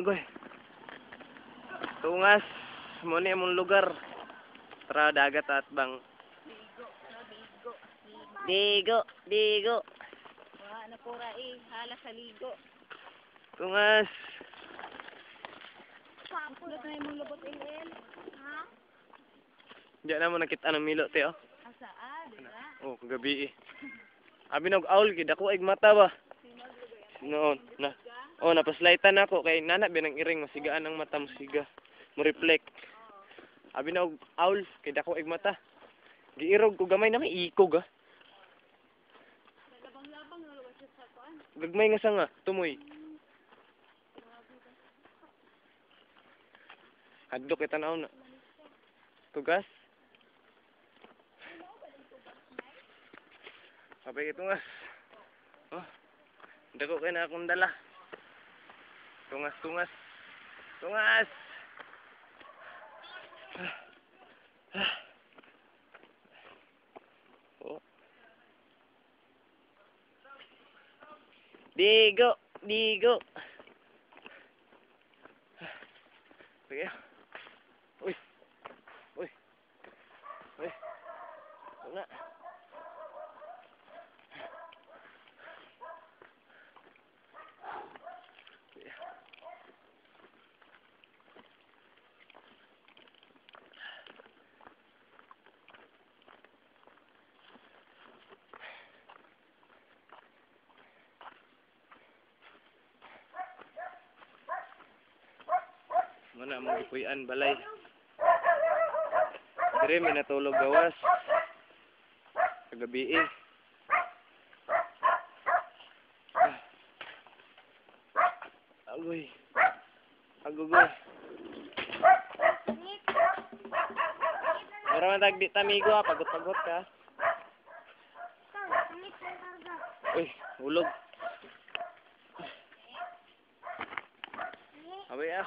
Agoy. Tungas. Mo ni among lugar. Tara dagat at bang. Digo, no, digo. Digo, digo. Wala na pura hala sa ligo. Tungas. Papo na mong lubot il. Ha? Diyan na mo nakita ng milo, te, oh. Asaan, di ba? Oh, gabi eh. Abi nag-aul, gid ako ig mata ba? Noon, na. Oh, napaslightan ako kay nana binang iring masigaan ang mata musiga. Mo reflect. Abi na aul, kay dako ig mata. Giirog ko gamay na may ikog ah. Labang-labang na luwas sa kuan. Gagmay nga sanga, tumoy. Hadlok kita na na. Tugas. Kapag ito nga. Oh. Dako kayo na akong dala. Tungas, tungas. Tungas! Oh. Digo! Digo! Sige. Uy! Uy! Uy! Wala. Mana mo gipuy-an balay. Dire may natulog gawas. Kagabi eh. Agoy. Agogoy. Meron tag di tamigo ah, pagot-pagot ka. Uy, hulog. Abay ah.